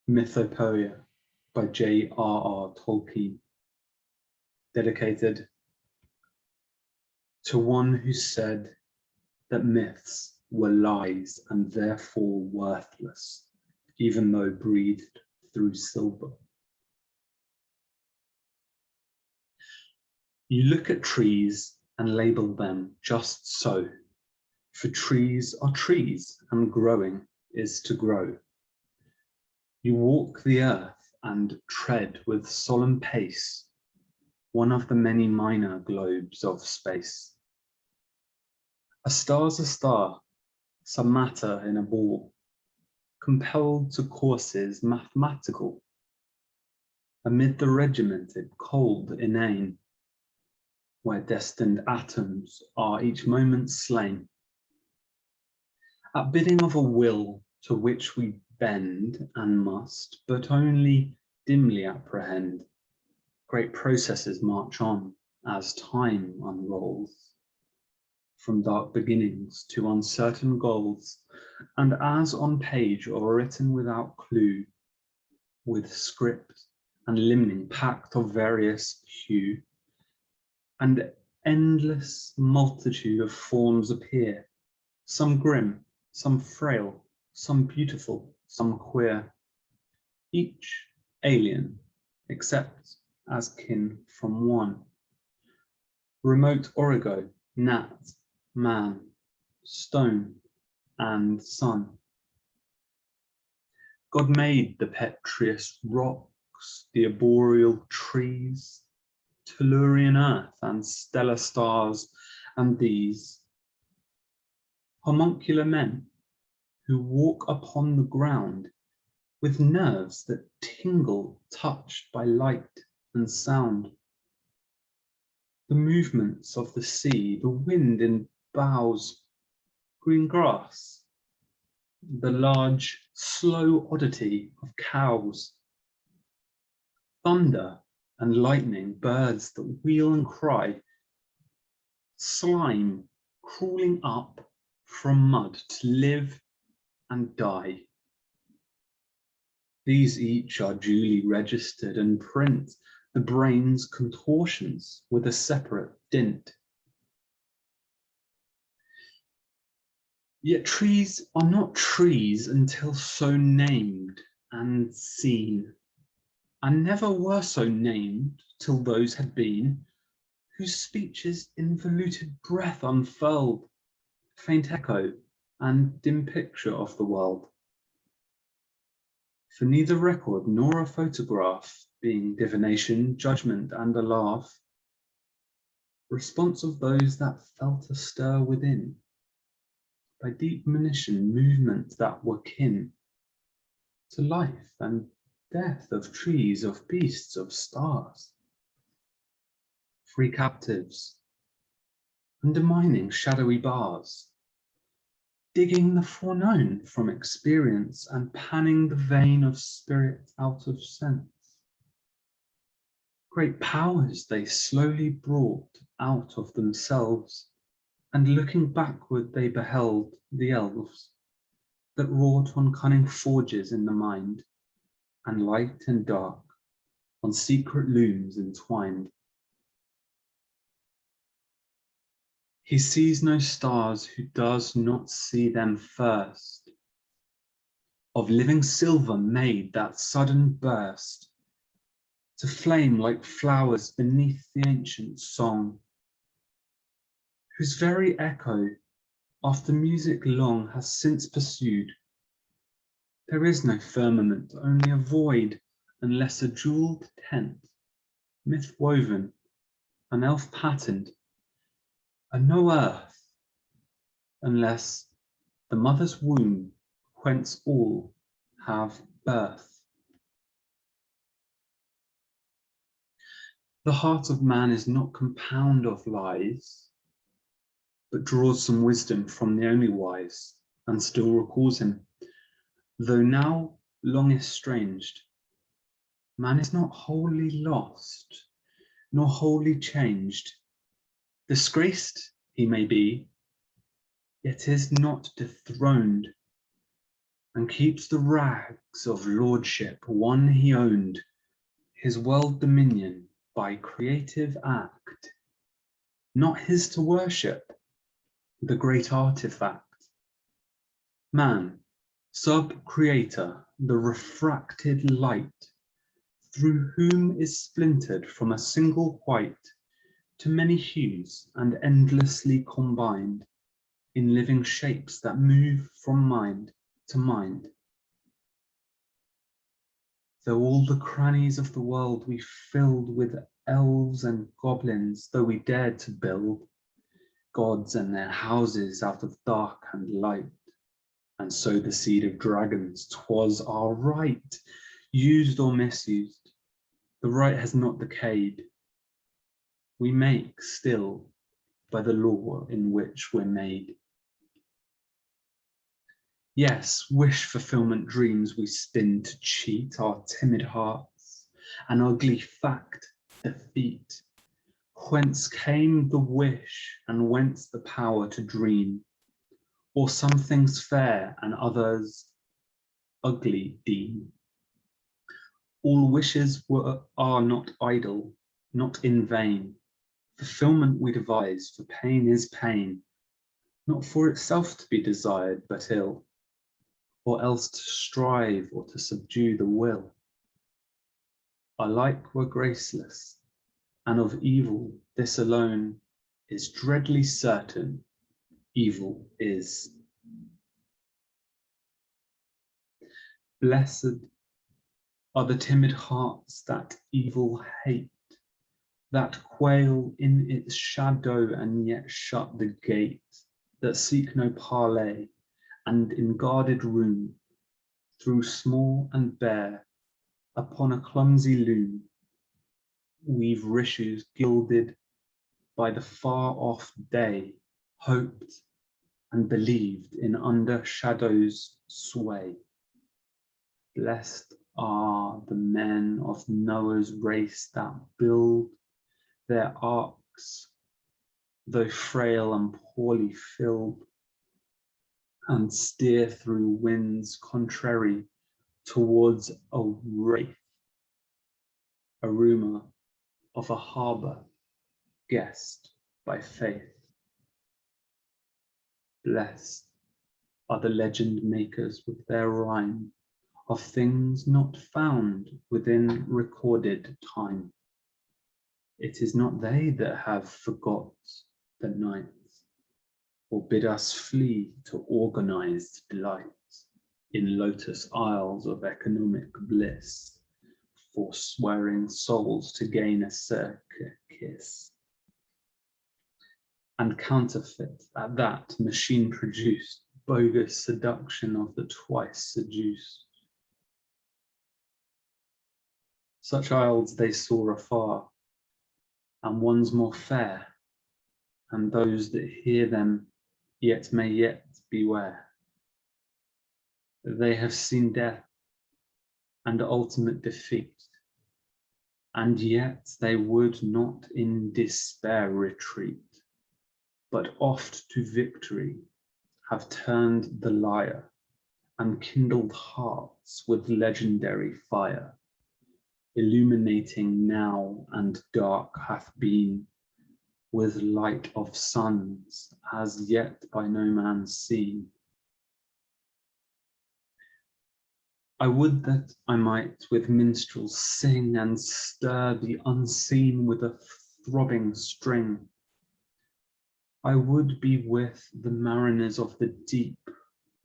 Mythopoeia by J.R.R. Tolkien, dedicated to one who said that myths were lies and therefore worthless, even though breathed through silver. You look at trees and label them just so, for trees are trees and growing is to grow. You walk the earth and tread with solemn pace, one of the many minor globes of space. A star's a star, some matter in a ball, compelled to courses mathematical, amid the regimented, cold, inane, where destined atoms are each moment slain. At bidding of a will to which we bend and must, but only dimly apprehend, great processes march on as time unrolls, from dark beginnings to uncertain goals, and as on page or written without clue, with script and limning packed of various hue, and endless multitude of forms appear, some grim, some frail, some beautiful, some queer, each alien, except as kin from one. Remote origo, gnat, man, stone, and sun. God made the petrious rocks, the arboreal trees, Tellurian earth and stellar stars, and these homuncular men who walk upon the ground with nerves that tingle touched by light and sound. The movements of the sea, the wind in boughs, green grass, the large, slow oddity of cows, thunder and lightning, birds that wheel and cry, slime crawling up from mud to live and die. These each are duly registered and print the brain's contortions with a separate dint. Yet trees are not trees until so named and seen, and never were so named till those had been, whose speech's involuted breath unfurled, faint echo and dim picture of the world. For neither record nor a photograph, being divination, judgment, and a laugh, response of those that felt a stir within, by deep monition movement that were kin to life and death of trees, of beasts, of stars, free captives, undermining shadowy bars, digging the foreknown from experience and panning the vein of spirit out of sense. Great powers they slowly brought out of themselves, and looking backward they beheld the elves that wrought on cunning forges in the mind, and light and dark on secret looms entwined. He sees no stars who does not see them first, of living silver made that sudden burst, to flame like flowers beneath the ancient song, whose very echo, after music long has since pursued. There is no firmament, only a void, unless a jewelled tent, myth woven, an elf patterned, and no earth, unless the mother's womb, whence all have birth. The heart of man is not compound of lies, but draws some wisdom from the only wise, and still recalls him. Though now long estranged, man is not wholly lost, nor wholly changed. Disgraced he may be, yet is not dethroned, and keeps the rags of lordship one he owned, his world dominion by creative act, not his to worship, the great artifact. Man, sub-creator, the refracted light, through whom is splintered from a single white to many hues and endlessly combined in living shapes that move from mind to mind. Though all the crannies of the world we filled with elves and goblins, though we dared to build gods and their houses out of dark and light, and sow the seed of dragons, 'twas our right, used or misused, the right has not decayed. We make still by the law in which we're made. Yes, wish fulfillment dreams we spin to cheat our timid hearts, an ugly fact, defeat. Whence came the wish and whence the power to dream, or some things fair and others ugly deem? All wishes are not idle, not in vain. Fulfillment we devise, for pain is pain, not for itself to be desired, but ill, or else to strive or to subdue the will. Alike were graceless, and of evil this alone is dreadly certain, evil is. Blessed are the timid hearts that evil hate, that quail in its shadow and yet shut the gate, that seek no parley, and in guarded room, through small and bare, upon a clumsy loom, weave rissues gilded by the far-off day, hoped and believed in under shadow's sway. Blessed are the men of Noah's race that build their arks, though frail and poorly filled, and steer through winds contrary towards a wraith, a rumour of a harbour guessed by faith. Blessed are the legend makers with their rhyme of things not found within recorded time. It is not they that have forgot the night, or bid us flee to organised delight in lotus isles of economic bliss, forswearing souls to gain a circuit kiss, and counterfeit at that machine-produced bogus seduction of the twice seduced. Such isles they saw afar, and ones more fair, and those that hear them yet may yet beware. They have seen death and ultimate defeat, and yet they would not in despair retreat, but oft to victory have turned the lyre, and kindled hearts with legendary fire, illuminating now and dark hath been, with light of suns as yet by no man seen. I would that I might with minstrels sing and stir the unseen with a throbbing string. I would be with the mariners of the deep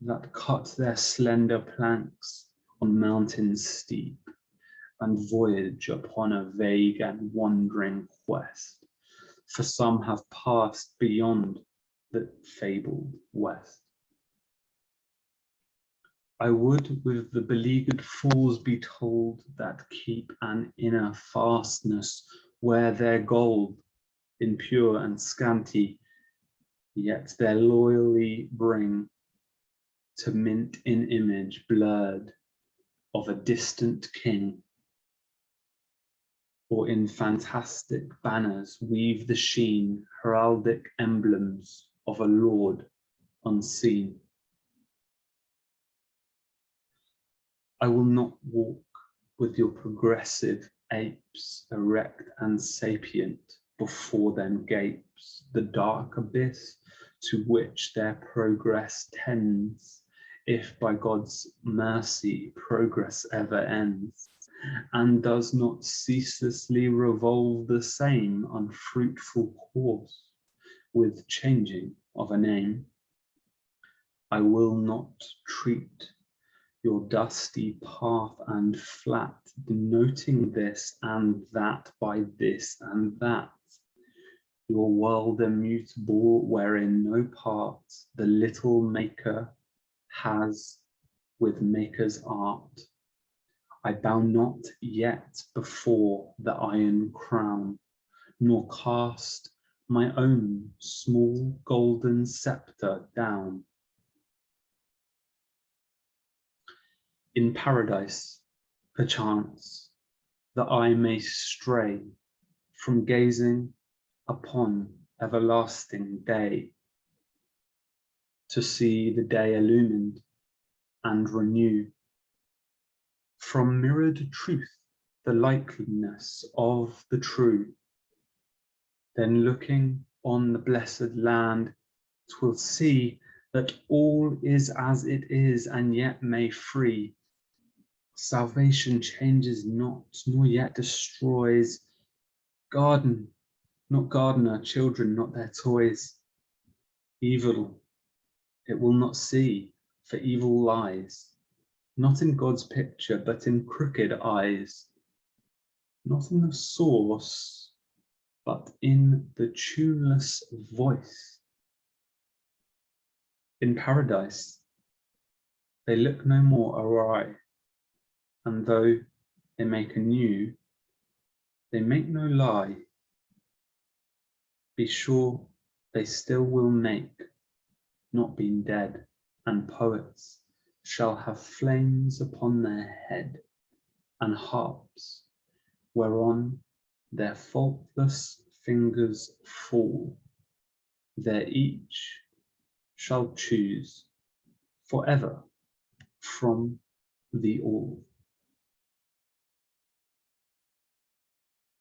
that cut their slender planks on mountains steep and voyage upon a vague and wandering quest, for some have passed beyond the fabled west. I would with the beleaguered fools be told that keep an inner fastness, wear their gold impure and scanty, yet their loyally bring to mint in image blurred of a distant king, or in fantastic banners weave the sheen heraldic emblems of a lord unseen. I will not walk with your progressive apes, erect and sapient. Before them gapes the dark abyss to which their progress tends, if by God's mercy progress ever ends, and does not ceaselessly revolve the same unfruitful course with changing of a name. I will not treat your dusty path and flat, denoting this and that by this and that. Your world immutable, wherein no part the little maker has with maker's art. I bow not yet before the iron crown, nor cast my own small golden scepter down. In paradise, perchance, the eye may stray from gazing upon everlasting day, to see the day illumined and renew from mirrored truth the likeliness of the true. Then looking on the blessed land, 'twill see that all is as it is, and yet may free. Salvation changes not, nor yet destroys. Garden, not gardener, children, not their toys. Evil, it will not see, for evil lies, not in God's picture, but in crooked eyes. Not in the source, but in the tuneless voice. In paradise, they look no more awry, and though they make anew, they make no lie. Be sure they still will make, not being dead, and poets shall have flames upon their head, and harps whereon their faultless fingers fall. There each shall choose forever from the all.